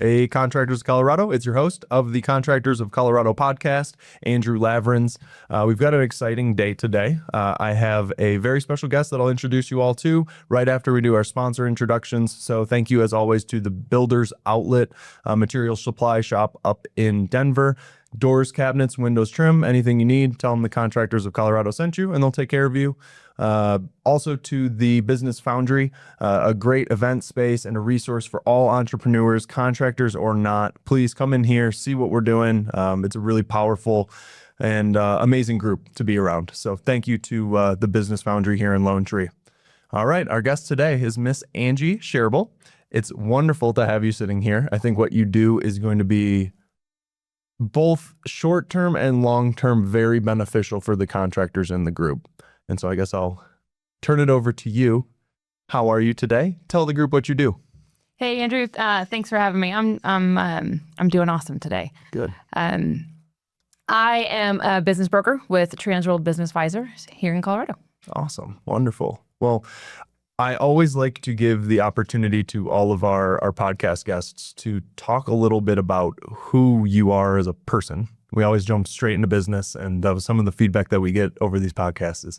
a Contractors of Colorado. It's your host of the Contractors of Colorado podcast, Andrew Lavrins. We've got an exciting day today. I have a very special guest that I'll introduce you all to right after we do our sponsor introductions. So thank you as always to the Builders Outlet Material Supply Shop up in Denver. Doors, cabinets, windows, trim, anything you need, tell them the Contractors of Colorado sent you and they'll take care of you. Also to the Business Foundry, a great event space and a resource for all entrepreneurs, contractors or not. Please come in here, see what we're doing. It's a really powerful and amazing group to be around. So thank you to the Business Foundry here in Lone Tree. All right, our guest today is Miss Angie Scheribel. It's wonderful to have you sitting here. I think what you do is going to be both short-term and long-term very beneficial for the contractors in the group. And so I guess I'll turn it over to you. How are you today? Tell the group what you do. Hey, Andrew. Thanks for having me. I'm doing awesome today. Good. I am a business broker with Transworld Business Advisors here in Colorado. Awesome. Wonderful. Well, I always like to give the opportunity to all of our podcast guests to talk a little bit about who you are as a person. We always jump straight into business, and that was some of the feedback that we get over these podcasts is,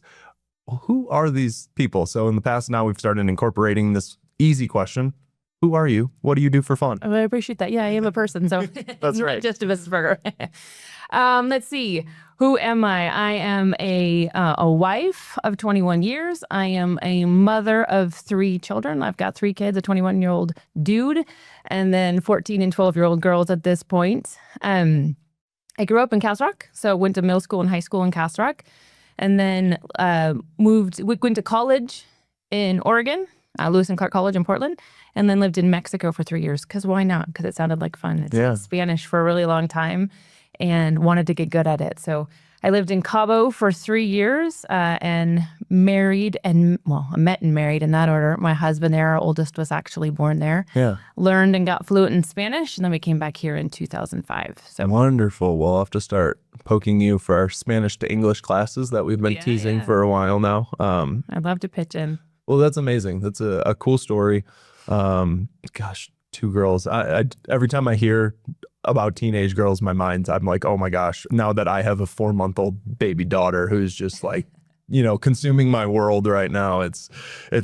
well, who are these people? So in the past now we've started incorporating this easy question. Who are you? What do you do for fun? I appreciate that. Yeah, I am a person, so That's right. Not just a business broker. Let's see. Who am I? I am a wife of 21 years. I am a mother of 3 children. I've got 3 kids, a 21-year-old dude, and then 14 and 12-year-old girls at this point. I grew up in Castle Rock, so went to middle school and high school in Castle Rock, and then went to college in Oregon, Lewis and Clark College in Portland, and then lived in Mexico for 3 years. Because why not? Because it sounded like fun. It's Spanish for a really long time and wanted to get good at it. So I lived in Cabo for 3 years and met and married in that order. My husband there, our oldest, was actually born there. Yeah. Learned and got fluent in Spanish, and then we came back here in 2005. So wonderful. We'll have to start poking you for our Spanish to English classes that we've been teasing for a while now. I'd love to pitch in. Well, that's amazing. That's a cool story. Gosh, 2 girls. I every time I hear about teenage girls, I'm like, oh my gosh, now that I have a 4-month-old baby daughter who's just like, consuming my world right now, it's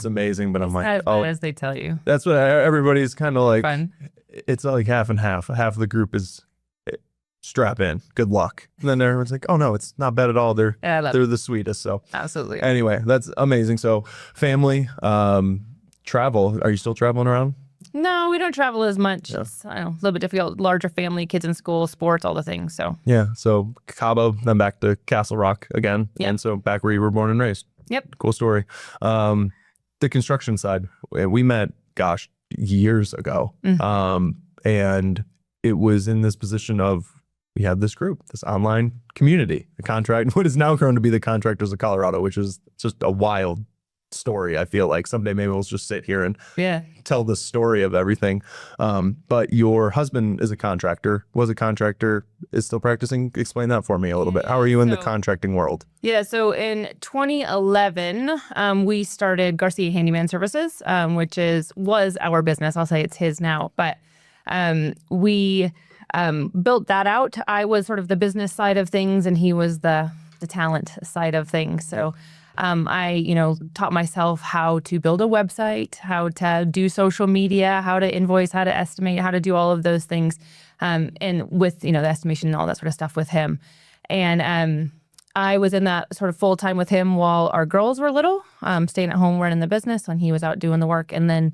amazing. But I'm like, as they tell you. That's what everybody's kind of like. Fun. It's like half and half. Half of the group is strap in, good luck. And then everyone's like, oh no, it's not bad at all. They're the sweetest. So absolutely. Anyway, that's amazing. So family, travel. Are you still traveling around? No, we don't travel as much. Yeah. It's a little bit difficult. Larger family, kids in school, sports, all the things. So yeah. So Cabo, then back to Castle Rock again. Yep. And so back where you were born and raised. Yep. Cool story. The construction side, we met, years ago. Mm-hmm. And it was in this position of, we had this group, this online community, what has now grown to be the Contractors of Colorado, which is just a wild story. I feel like someday maybe we'll just sit here and tell the story of everything. But your husband is a contractor, was a contractor, is still practicing. Explain that for me a little bit. How are you in the contracting world? Yeah, so in 2011, we started Garcia Handyman Services, which was our business. I'll say it's his now, but we built that out. I was sort of the business side of things, and he was the talent side of things. So I, taught myself how to build a website, how to do social media, how to invoice, how to estimate, how to do all of those things, and with, the estimation and all that sort of stuff with him. And I was in that sort of full time with him while our girls were little, staying at home running the business when he was out doing the work. And then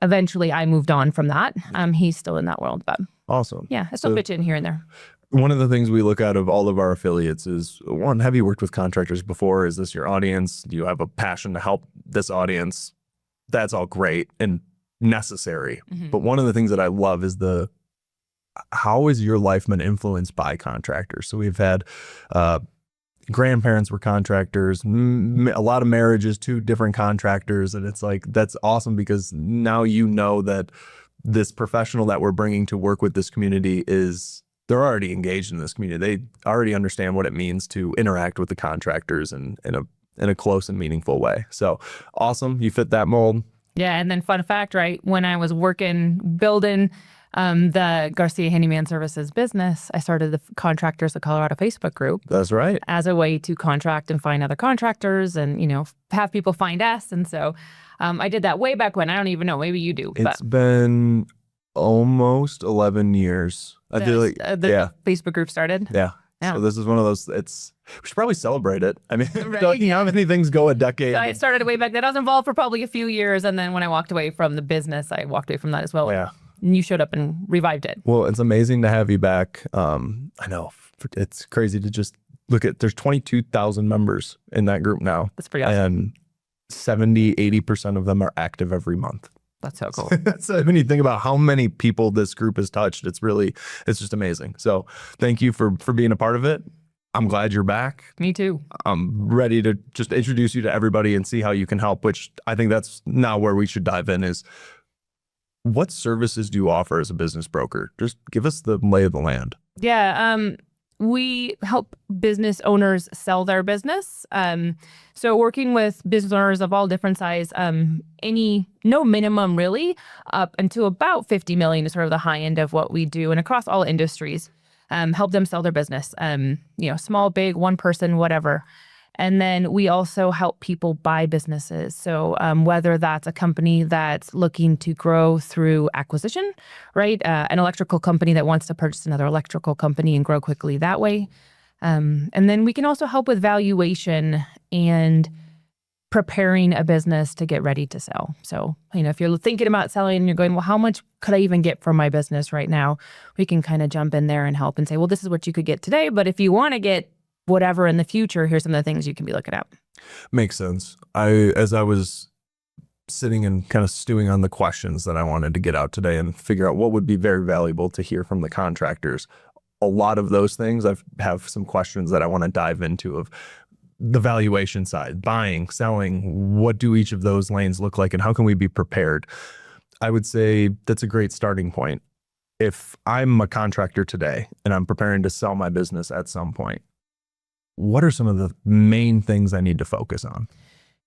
eventually I moved on from that. He's still in that world, but awesome. Yeah, I still pitch in here and there. One of the things we look at of all of our affiliates is, one, have you worked with contractors before? Is this your audience? Do you have a passion to help this audience? That's all great and necessary. Mm-hmm. But one of the things that I love is how is your life been influenced by contractors? So we've had grandparents were contractors, a lot of marriages to different contractors. And it's like, that's awesome because now that this professional that we're bringing to work with this community they're already engaged in this community. They already understand what it means to interact with the contractors in a close and meaningful way. So awesome. You fit that mold. Yeah. And then fun fact, right? When I was building the Garcia Handyman Services business, I started the Contractors of Colorado Facebook group. That's right. As a way to contract and find other contractors and, have people find us. And so I did that way back when. I don't even know. Maybe you do. It's been almost 11 years. I feel like, the Facebook group started. Yeah. So this is one of those, we should probably celebrate it. I mean, right. How many things go a decade? I started way back then. I was involved for probably a few years. And then when I walked away from the business, I walked away from that as well. Yeah. And you showed up and revived it. Well, it's amazing to have you back. I know it's crazy to just look at, there's 22,000 members in that group now. That's pretty awesome. And 70-80% of them are active every month. That's so cool. So when you think about how many people this group has touched, it's just amazing. So thank you for being a part of it. I'm glad you're back. Me too. I'm ready to just introduce you to everybody and see how you can help, which I think that's now where we should dive in is, what services do you offer as a business broker? Just give us the lay of the land. Yeah. We help business owners sell their business. So working with business owners of all different size, no minimum really, up until about 50 million is sort of the high end of what we do, and across all industries, help them sell their business. Small, big, one person, whatever. And then we also help people buy businesses. So whether that's a company that's looking to grow through acquisition, right? An electrical company that wants to purchase another electrical company and grow quickly that way. And then we can also help with valuation and preparing a business to get ready to sell. So, if you're thinking about selling and you're going, well, how much could I even get from my business right now? We can kind of jump in there and help and say, well, this is what you could get today. But if you want to get whatever in the future, here's some of the things you can be looking at. Makes sense. As I was sitting and kind of stewing on the questions that I wanted to get out today and figure out what would be very valuable to hear from the contractors, a lot of those things, I have some questions that I want to dive into of the valuation side, buying, selling, what do each of those lanes look like and how can we be prepared? I would say that's a great starting point. If I'm a contractor today and I'm preparing to sell my business at some point, what are some of the main things I need to focus on?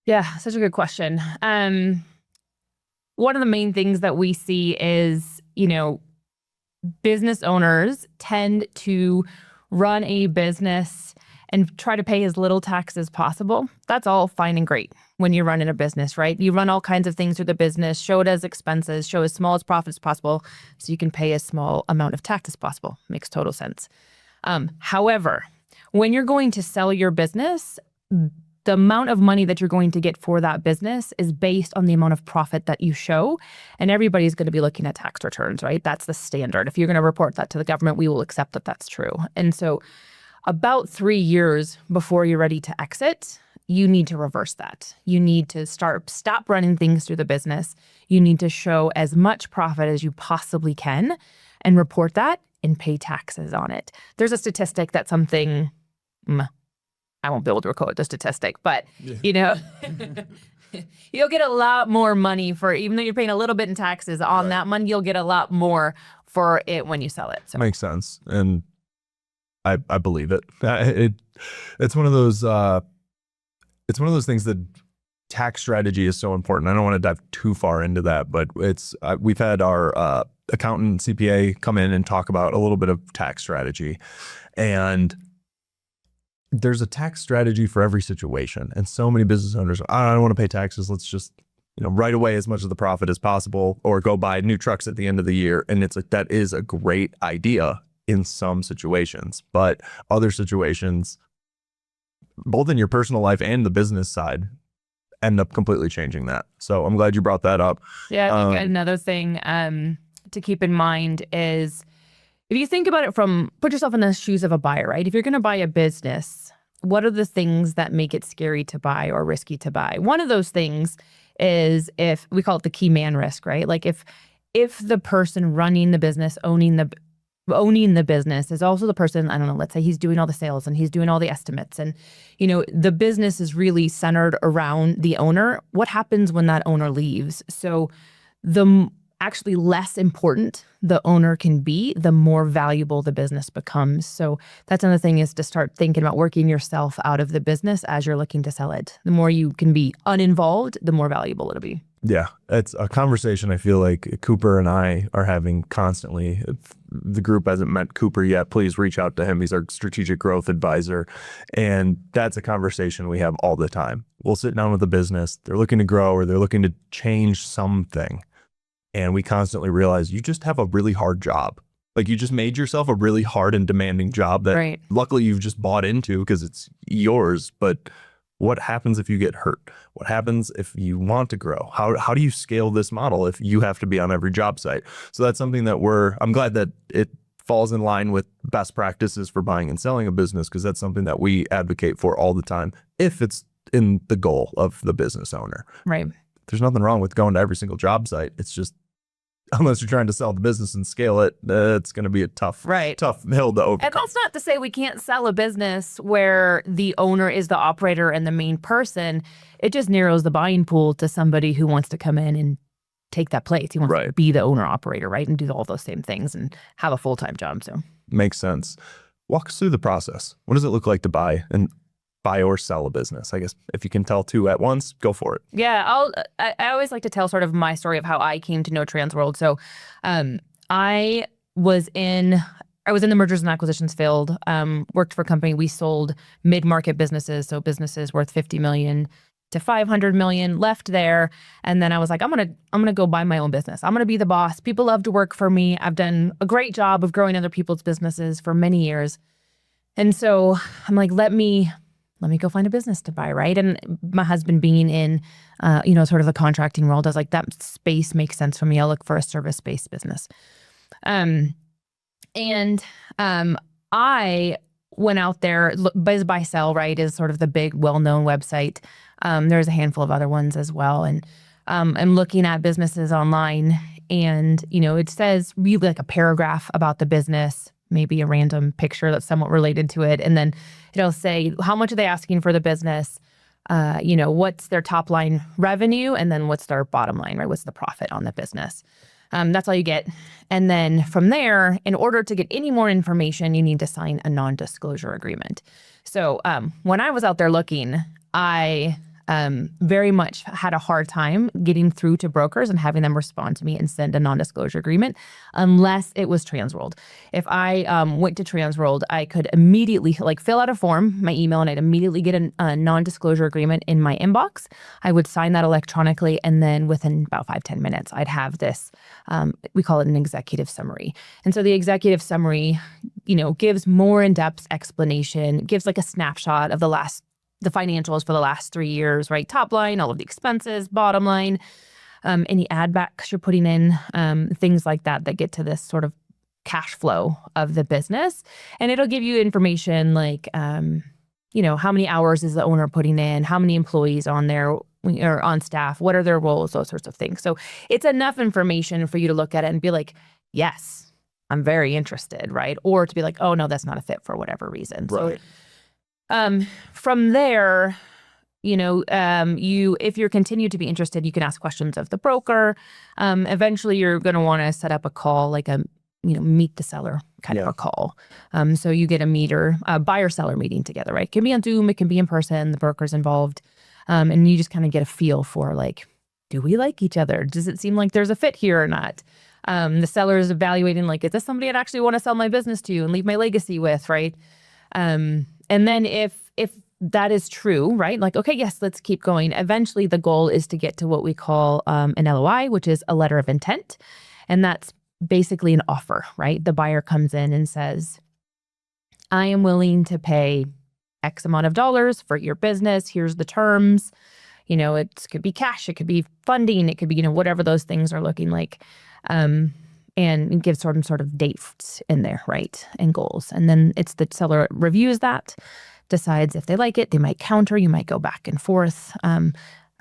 Yeah, such a good question. One of the main things that we see is, business owners tend to run a business and try to pay as little tax as possible. That's all fine and great when you're running a business, right? You run all kinds of things through the business, show it as expenses, show as small as profit as possible so you can pay as small amount of tax as possible. Makes total sense. However, when you're going to sell your business, the amount of money that you're going to get for that business is based on the amount of profit that you show. And everybody's going to be looking at tax returns, right? That's the standard. If you're going to report that to the government, we will accept that that's true. And so about 3 years before you're ready to exit, you need to reverse that. You need to stop running things through the business. You need to show as much profit as you possibly can and report that and pay taxes on it. There's a statistic that something, I won't be able to quote the statistic, but you'll get a lot more money for, even though you're paying a little bit in taxes on that money, you'll get a lot more for it when you sell it. So. Makes sense. And I believe it. It's one of those things that tax strategy is so important. I don't want to dive too far into that, but we've had our accountant CPA come in and talk about a little bit of tax strategy, and there's a tax strategy for every situation. And so many business owners, I don't want to pay taxes. Let's just, right away as much of the profit as possible, or go buy new trucks at the end of the year. And it's like, that is a great idea in some situations, but other situations, both in your personal life and the business side, end up completely changing that. So I'm glad you brought that up. Yeah, I think another thing to keep in mind is, if you think about it put yourself in the shoes of a buyer, right? If you're going to buy a business, what are the things that make it scary to buy or risky to buy? One of those things is, if we call it the key man risk, right? Like if the person running the business, owning the business is also the person, I don't know, let's say he's doing all the sales and he's doing all the estimates, and the business is really centered around the owner. What happens when that owner leaves? So the actually less important the owner can be, the more valuable the business becomes. So that's another thing, is to start thinking about working yourself out of the business as you're looking to sell it. The more you can be uninvolved, the more valuable it'll be. Yeah, it's a conversation I feel like Cooper and I are having constantly. If the group hasn't met Cooper yet, please reach out to him. He's our strategic growth advisor. And that's a conversation we have all the time. We'll sit down with a business, they're looking to grow or they're looking to change something. And we constantly realize you just have a really hard job. Like you just made yourself a really hard and demanding job that Right. luckily you've just bought into because it's yours. But what happens if you get hurt? What happens if you want to grow? How do you scale this model if you have to be on every job site? So that's something that I'm glad that it falls in line with best practices for buying and selling a business, because that's something that we advocate for all the time if it's in the goal of the business owner. Right. There's nothing wrong with going to every single job site. It's just, unless you're trying to sell the business and scale it, it's going to be a tough hill to overcome. And that's not to say we can't sell a business where the owner is the operator and the main person. It just narrows the buying pool to somebody who wants to come in and take that place. He wants to be the owner operator, right? And do all those same things and have a full-time job. So makes sense. Walk us through the process. What does it look like to buy or sell a business? I guess if you can tell two at once, go for it. Yeah, I always like to tell sort of my story of how I came to know Transworld. So I was in the mergers and acquisitions field, worked for a company. We sold mid-market businesses, so businesses worth 50 million to 500 million, left there. And then I was like, I'm gonna go buy my own business. I'm gonna be the boss. People love to work for me. I've done a great job of growing other people's businesses for many years. And so I'm like, let me go find a business to buy, right? And my husband being in, sort of the contracting world, I was like, that space makes sense for me. I'll look for a service-based business. I went out there, Buy Sell, right, is sort of the big, well-known website. There's a handful of other ones as well. And I'm looking at businesses online, and, it says really like a paragraph about the business, maybe a random picture that's somewhat related to it. And then it'll say, how much are they asking for the business? What's their top line revenue? And then what's their bottom line, right? What's the profit on the business? That's all you get. And then from there, in order to get any more information, you need to sign a non-disclosure agreement. So when I was out there looking, I very much had a hard time getting through to brokers and having them respond to me and send a non-disclosure agreement unless it was Transworld. If I went to Transworld, I could immediately fill out a form, my email, and I'd immediately get a non-disclosure agreement in my inbox. I would sign that electronically, and then within about 5-10 minutes, I'd have this, we call it an executive summary. And so the executive summary, gives more in-depth explanation, gives like a snapshot of the financials for the last 3 years, right? Top line, all of the expenses, bottom line, any ad backs you're putting in, things like that get to this sort of cash flow of the business. And it'll give you information like, how many hours is the owner putting in, how many employees on there or on staff, what are their roles, those sorts of things. So it's enough information for you to look at it and be like, yes, I'm very interested, right? Or to be like, oh no, that's not a fit for whatever reason. Right. So from there, if you're continued to be interested, you can ask questions of the broker. Eventually you're going to want to set up a call, like a, meet the seller kind of a call. So you get a buyer-seller meeting together, right? It can be on Zoom, it can be in person, the broker's involved. And you just kind of get a feel for like, do we like each other? Does it seem like there's a fit here or not? The seller is evaluating like, is this somebody I'd actually want to sell my business to and leave my legacy with, right? And then if that is true, right? Like, okay, yes, let's keep going. Eventually the goal is to get to what we call an LOI, which is a letter of intent. And that's basically an offer, right? The buyer comes in and says, I am willing to pay X amount of dollars for your business. Here's the terms. It could be cash, it could be funding, it could be, whatever those things are looking like. And give some sort of dates in there, right? And goals. And then it's the seller reviews that, decides if they like it, they might counter, you might go back and forth.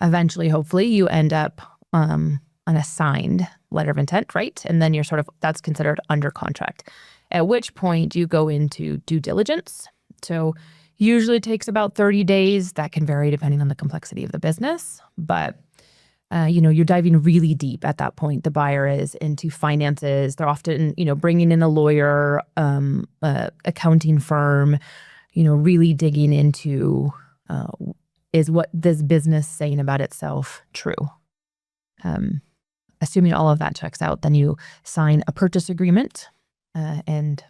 Eventually, hopefully, you end up on a signed letter of intent, right? And then that's considered under contract. At which point you go into due diligence. So usually it takes about 30 days. That can vary depending on the complexity of the business, but you're diving really deep at that point. The buyer is into finances. They're often, bringing in a lawyer, accounting firm, really digging into, is what this business saying about itself true? assuming all of that checks out, then you sign a purchase agreement and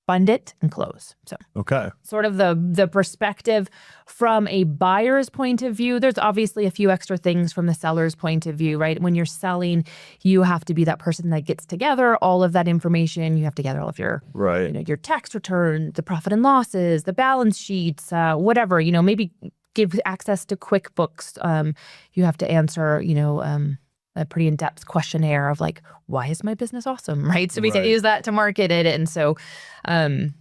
fund it and close. So Okay. sort of the perspective from a buyer's point of view. There's obviously a few extra things from the seller's point of view, right? When you're selling, you have to be that person that gets together all of that information. You have to gather all of your, Right. your tax return, the profit and losses, the balance sheets, whatever, maybe give access to QuickBooks. You have to answer, a pretty in-depth questionnaire of like, why is my business awesome, right? So we can use that to market it. And so, from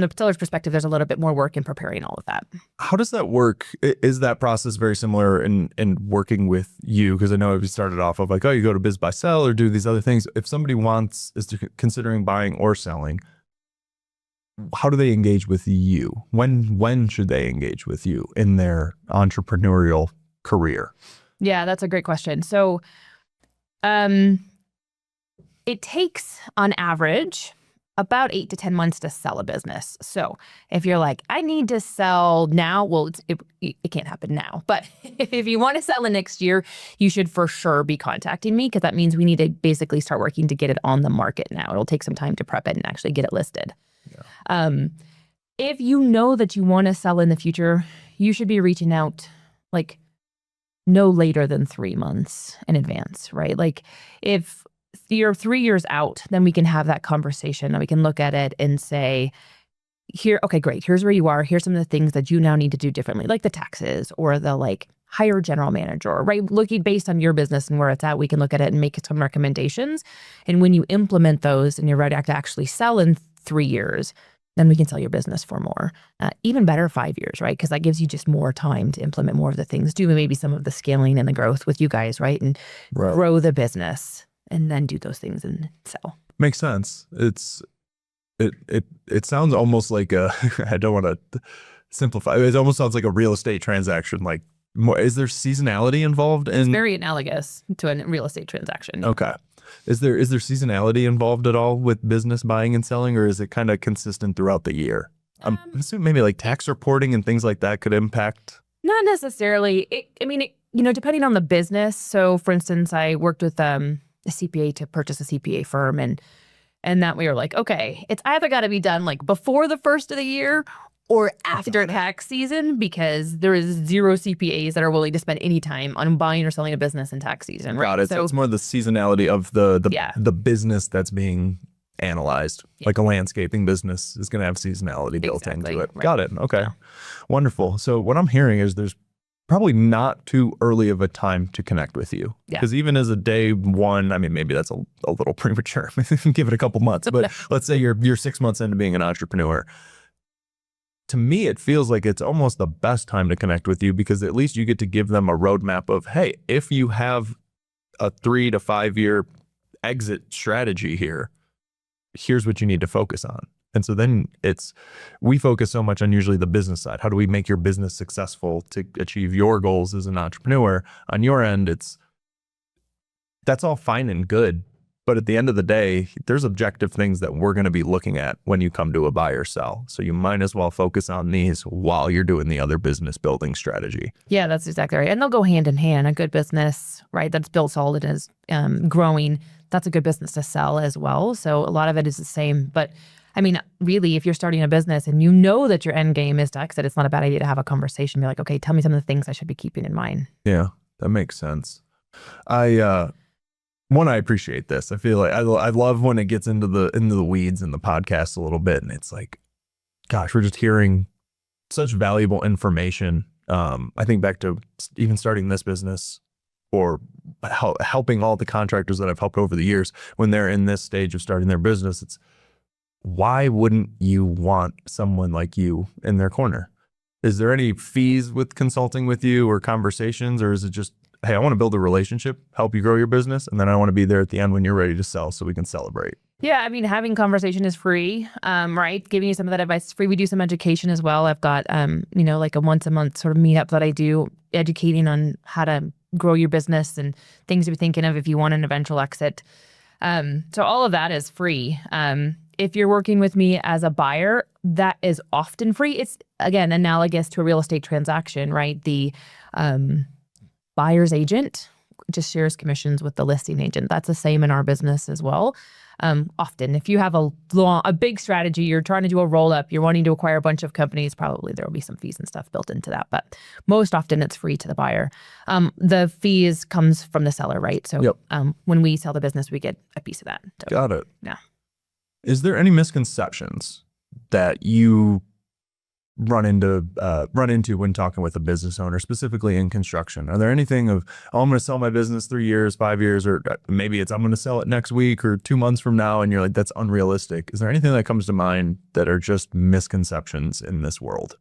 the seller's perspective, there's a little bit more work in preparing all of that. How does that work? Is that process very similar in working with you? Because I know we started off of like, oh, you go to Biz by Sell or do these other things. If somebody is considering buying or selling, how do they engage with you? When should they engage with you in their entrepreneurial career? Yeah, that's a great question. So it takes, on average, about 8 to 10 months to sell a business. So if you're like, I need to sell now, well, it can't happen now. But if you want to sell it next year, you should for sure be contacting me, because that means we need to basically start working to get it on the market now. It'll take some time to prep it and actually get it listed. Yeah. If you know that you want to sell in the future, you should be reaching out like no later than 3 months in advance, right? Like if you're 3 years out, then we can have that conversation and we can look at it and say, okay, great. Here's where you are. Here's some of the things that you now need to do differently, like the taxes or the hire a general manager, right? Looking based on your business and where it's at, we can look at it and make some recommendations. And when you implement those and you're ready to actually sell in 3 years, then we can sell your business for more. Even better, 5 years, right? Because that gives you just more time to implement more of the things, do maybe some of the scaling and the growth with you guys, right? And grow the business and then do those things and sell. Makes sense. It sounds almost like I don't want to simplify. It almost sounds like a real estate transaction. Like, is there seasonality involved? It's very analogous to a real estate transaction. Okay. Is there seasonality involved at all with business buying and selling, or is it kind of consistent throughout the year? I'm assuming maybe like tax reporting and things like that could impact. Not necessarily. Depending on the business. So, for instance, I worked with a CPA to purchase a CPA firm, and that we were like, okay, it's either got to be done like before the first of the year or after tax season, because there is 0 CPAs that are willing to spend any time on buying or selling a business in tax season. Right? Got it. So it's more the seasonality of the business that's being analyzed. Yeah. Like a landscaping business is going to have seasonality built into it. Right. Got it. Okay. Yeah. Wonderful. So what I'm hearing is there's probably not too early of a time to connect with you. Because even as a day one, I mean, maybe that's a little premature. Give it a couple months. But let's say you're 6 months into being an entrepreneur. To me, it feels like it's almost the best time to connect with you, because at least you get to give them a roadmap of, hey, if you have a 3 to 5 year exit strategy here, here's what you need to focus on. And so then we focus so much on usually the business side. How do we make your business successful to achieve your goals as an entrepreneur? On your end, that's all fine and good. But at the end of the day, there's objective things that we're going to be looking at when you come to a buy or sell. So you might as well focus on these while you're doing the other business building strategy. Yeah, that's exactly right. And they'll go hand in hand. A good business, right, that's built solid and is growing, that's a good business to sell as well. So a lot of it is the same. But I mean, really, if you're starting a business and you know that your end game is to exit, it's not a bad idea to have a conversation. Be like, okay, tell me some of the things I should be keeping in mind. Yeah, that makes sense. I appreciate this. I feel like I love when it gets into the weeds in the podcast a little bit, and it's like, gosh, we're just hearing such valuable information. I think back to even starting this business, or helping all the contractors that I've helped over the years when they're in this stage of starting their business. It's, why wouldn't you want someone like you in their corner? Is there any fees with consulting with you or conversations, or is it just, hey, I want to build a relationship, help you grow your business, and then I want to be there at the end when you're ready to sell so we can celebrate? Yeah, I mean, having conversation is free, right? Giving you some of that advice is free. We do some education as well. I've got, like a once a month sort of meetup that I do, educating on how to grow your business and things to be thinking of if you want an eventual exit. So all of that is free. If you're working with me as a buyer, that is often free. It's, again, analogous to a real estate transaction, right? The buyer's agent just shares commissions with the listing agent. That's the same in our business as well. Often, if you have a big strategy, you're trying to do a roll up, you're wanting to acquire a bunch of companies, probably there will be some fees and stuff built into that. But most often it's free to the buyer. The fees comes from the seller, right? So when we sell the business, we get a piece of that. So, got it. Yeah. Is there any misconceptions that you run into when talking with a business owner, specifically in construction? Are there anything of, oh, I'm going to sell my business 3 years, 5 years, or maybe it's I'm going to sell it next week or 2 months from now, and you're like, that's unrealistic? Is there anything that comes to mind that are just misconceptions in this world?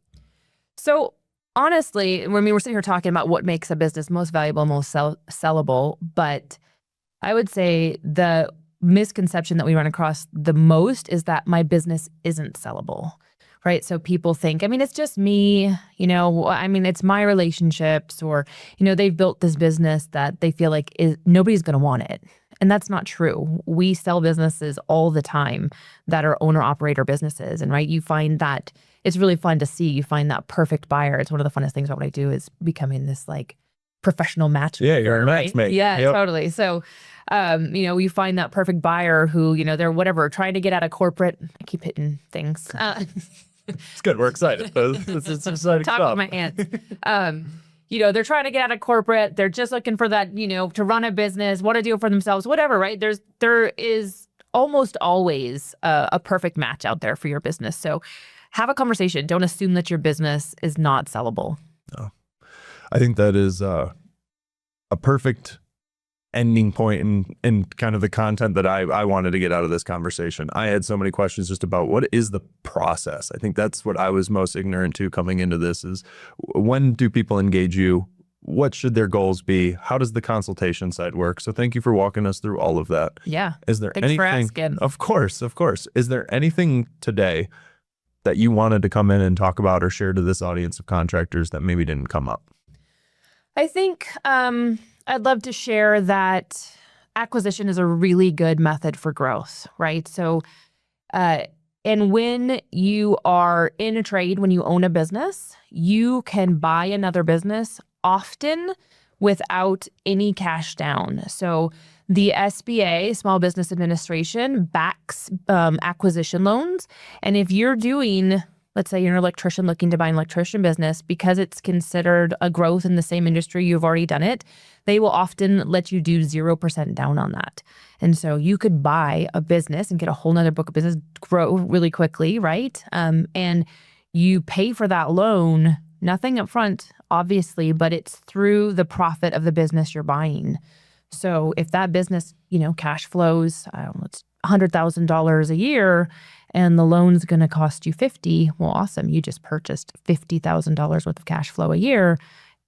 So honestly, we're sitting here talking about what makes a business most valuable, most sellable, but I would say the misconception that we run across the most is that my business isn't sellable. Right. So people think, it's just me, it's my relationships, or, they've built this business that they feel like nobody's going to want it. And that's not true. We sell businesses all the time that are owner operator businesses. And right, you find that it's really fun to see. You find that perfect buyer. It's one of the funnest things about what I do is becoming this like professional matchmaker. Yeah, you're a matchmaker. Yeah, totally. So, you find that perfect buyer who, they're trying to get out of corporate. I keep hitting things. It's good. We're excited. It's exciting Talk stuff. with my hands. They're trying to get out of corporate. They're just looking for that, to run a business, want to do it for themselves, whatever, right? There is almost always a perfect match out there for your business. So have a conversation. Don't assume that your business is not sellable. No. I think that is a perfect ending point in kind of the content that I wanted to get out of this conversation. I had so many questions just about what is the process. I think that's what I was most ignorant to coming into this is, when do people engage you? What should their goals be? How does the consultation side work? So thank you for walking us through all of that. Yeah. Is there Thanks anything? for asking. Of course. Is there anything today that you wanted to come in and talk about or share to this audience of contractors that maybe didn't come up? I think I'd love to share that acquisition is a really good method for growth, right? So, and when you are in a trade, when you own a business, you can buy another business often without any cash down. So the SBA, Small Business Administration, backs acquisition loans. And if you're doing, let's say you're an electrician looking to buy an electrician business, because it's considered a growth in the same industry, you've already done it, they will often let you do 0% down on that. And so you could buy a business and get a whole nother book of business, grow really quickly, right? And you pay for that loan, nothing up front, obviously, but it's through the profit of the business you're buying. So if that business, cash flows, it's $100,000 a year, and the loan's going to cost you $50,000, well, awesome. You just purchased $50,000 worth of cash flow a year,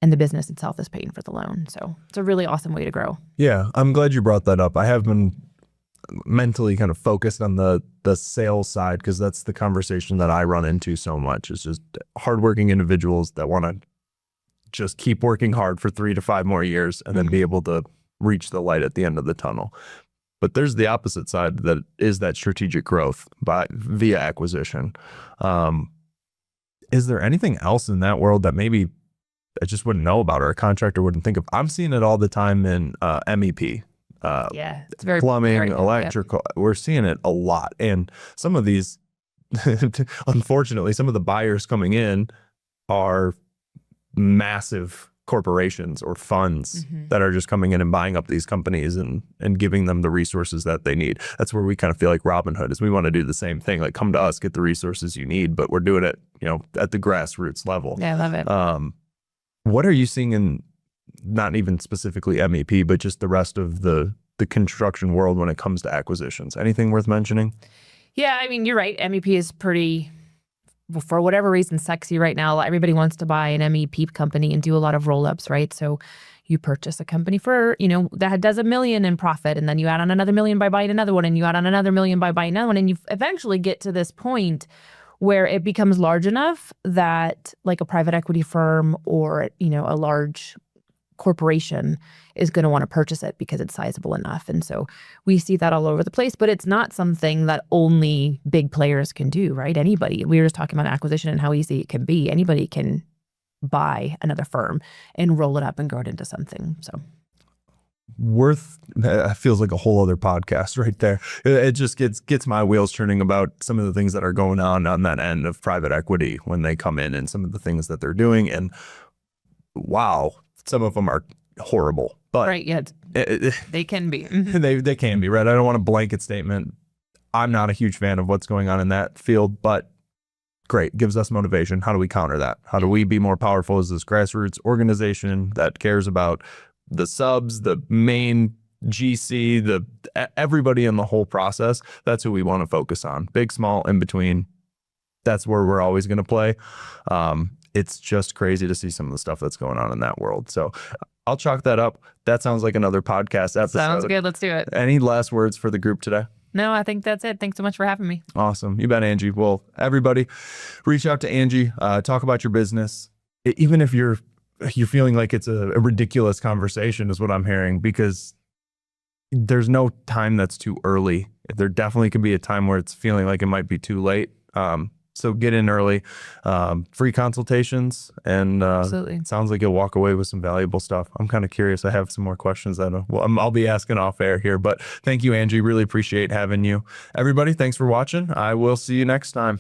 and the business itself is paying for the loan. So it's a really awesome way to grow. Yeah, I'm glad you brought that up. I have been mentally kind of focused on the sales side, because that's the conversation that I run into so much. It's just hardworking individuals that want to just keep working hard for 3 to 5 more years and then be able to reach the light at the end of the tunnel. But there's the opposite side that is that strategic growth via acquisition. Is there anything else in that world that maybe I just wouldn't know about or a contractor wouldn't think of? I'm seeing it all the time in MEP. Yeah, it's very plumbing, very, electrical. We're seeing it a lot. And some of these, unfortunately, some of the buyers coming in are massive corporations or funds that are just coming in and buying up these companies and giving them the resources that they need. That's where we kind of feel like Robin Hood is. We want to do the same thing, like come to us, get the resources you need, but we're doing it, at the grassroots level. Yeah, I love it. What are you seeing in not even specifically MEP, but just the rest of the construction world when it comes to acquisitions? Anything worth mentioning? Yeah, you're right. MEP is pretty, for whatever reason, sexy right now. Everybody wants to buy an MEP company and do a lot of roll-ups, right? So you purchase a company for, that does $1 million in profit, and then you add on another $1 million by buying another one, and you add on another $1 million by buying another one, and you eventually get to this point where it becomes large enough that like a private equity firm or, a large corporation is going to want to purchase it because it's sizable enough. And so we see that all over the place, but it's not something that only big players can do, right? Anybody. We were just talking about acquisition and how easy it can be. Anybody can buy another firm and roll it up and grow it into something. So feels like a whole other podcast right there. It just gets my wheels turning about some of the things that are going on that end of private equity when they come in and some of the things that they're doing. And wow, some of them are horrible, but Right. Yet they can be. they can be, right? I don't want a blanket statement. I'm not a huge fan of what's going on in that field, but great, gives us motivation. How do we counter that? How do we be more powerful as this grassroots organization that cares about the subs, the main GC, everybody in the whole process? That's who we want to focus on. Big, small, in between. That's where we're always going to play. It's just crazy to see some of the stuff that's going on in that world. So I'll chalk that up. That sounds like another podcast episode. Sounds good. Let's do it. Any last words for the group today? No, I think that's it. Thanks so much for having me. Awesome. You bet, Angie. Well, everybody, reach out to Angie. Talk about your business. Even if you're feeling like it's a ridiculous conversation is what I'm hearing, because there's no time that's too early. There definitely could be a time where it's feeling like it might be too late. So get in early, free consultations, and Absolutely. it sounds like you'll walk away with some valuable stuff. I'm kind of curious. I have some more questions that I'll be asking off air here, but thank you, Angie. Really appreciate having you. Everybody, thanks for watching. I will see you next time.